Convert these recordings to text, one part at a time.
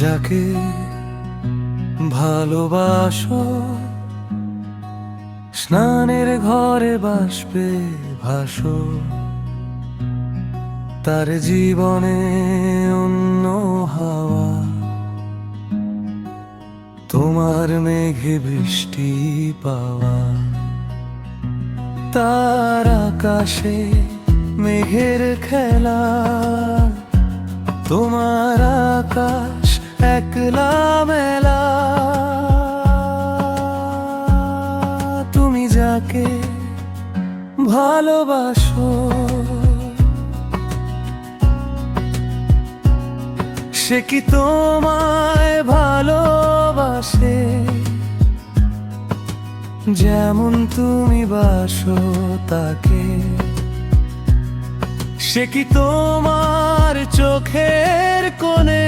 যাকে ভালোবাসো স্নানের ঘরে বাষ্পে ভাসো, তার জীবনে অন্য হাওয়া, তোমার মেঘে বৃষ্টি পাওয়া। তার আকাশে মেঘের খেলা, তোমার আকাশ একলা মেলা। তুমি যাকে ভালোবাসো সে কি তোমায় ভালোবাসে যেমন তুমি বাসো তাকে? সে কি তোমার চোখের কোণে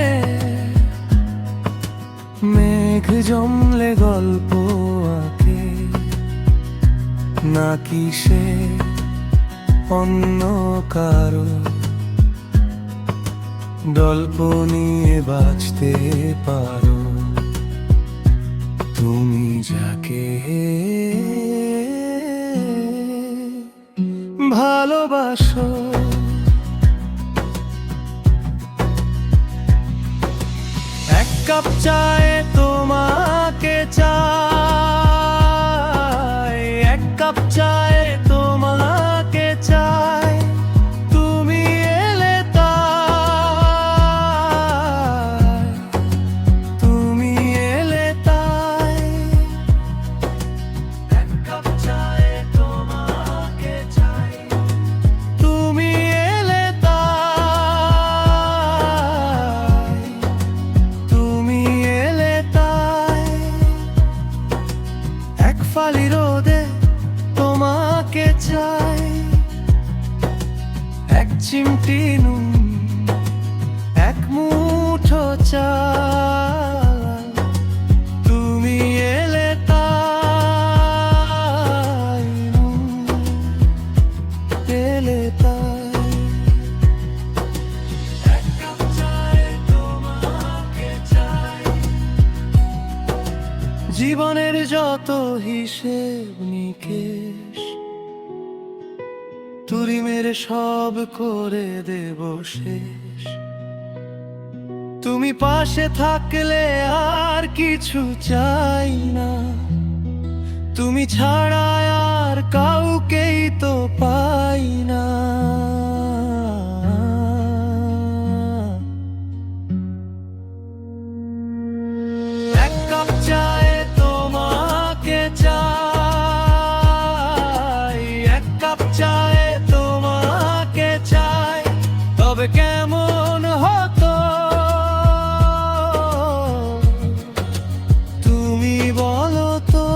মেঘ জমলে গল্প আঁকে, নাকি সে অন্য কারো গল্প নিয়ে বাঁচতে পারো? তুমি যাকে ভালোবাসো এক কাপ চায়ে তোমাকে চাই, এক কাপ চায়ে তোমাকে চাই। তুমি এলে তাই, তুমি এলে তাই। এক কাপ চায়ে তোমাকে চাই, তুমি এলে তাই, তুমি এলে তাই। এক ফালি রোদে তোমাকে চাই, এক চিমটি নুন, এক মুঠো চাল। তুমি এলে তাই, এলে তাই। এক কাপ চায়ে তোমাকে চাই। জীবনের যত হিসেব নিকেশ তুড়ি মেরে সব করে দেব শেষ। তুমি পাশে থাকলে আর কিছু চাই না, তুমি ছাড়া আর কাউকেই তো পাই না। এক কাপ চায়ে তোমাকে চাই, এক কাপ চায়ে তোমাকে চাই। তবে কেমন হতো তুমি বলো তো,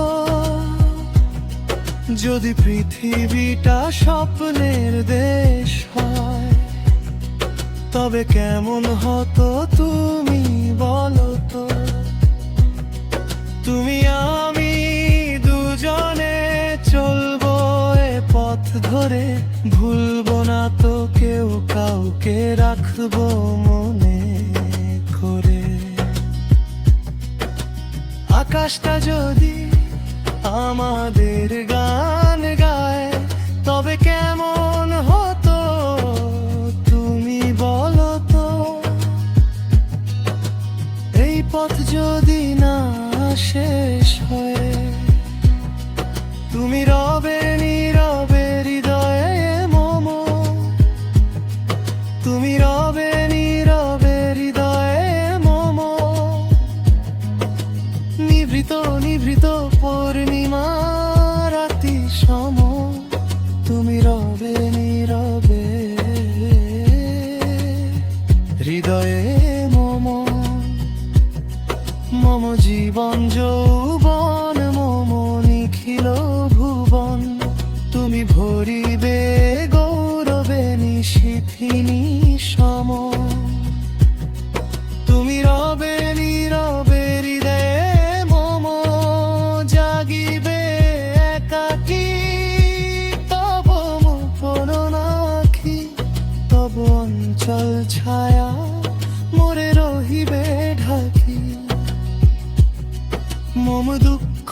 যদি পৃথিবীটা স্বপ্নের দেশ হয়? তবে কেমন হতো তুমি বলো তো? তুমি আমি দুজনে চলবো এ পথ ধরে, ভুলবো না তো কেউ কাউকে, রাখবো মনে করে। আকাশটা যদি আমাদের গান গায় তবে কেমন হতো তুমি বলো তো? এই পথ যদি না শেষ হয়, তুমি রবে নীরবে হৃদয়ে মম, তুমি রবে নীরবে হৃদয়ে মম। নিভৃত নিভৃত পূর্ণিমা রাতি সম, তুমি রবে নীরবে হৃদয়ে মম। মম জীবন যৌবন মম নিখিল ভুবন, তুমি ভরিবে গৌরবে নিশিথিনী সম। তুমি রবে নীরবে হৃদয়ে মম, জাগিবে একাকী তব মুখর নাখি। তব অঞ্চল ছায়া মোরে রহিবে ঢাকা। থাকি মম দুঃখ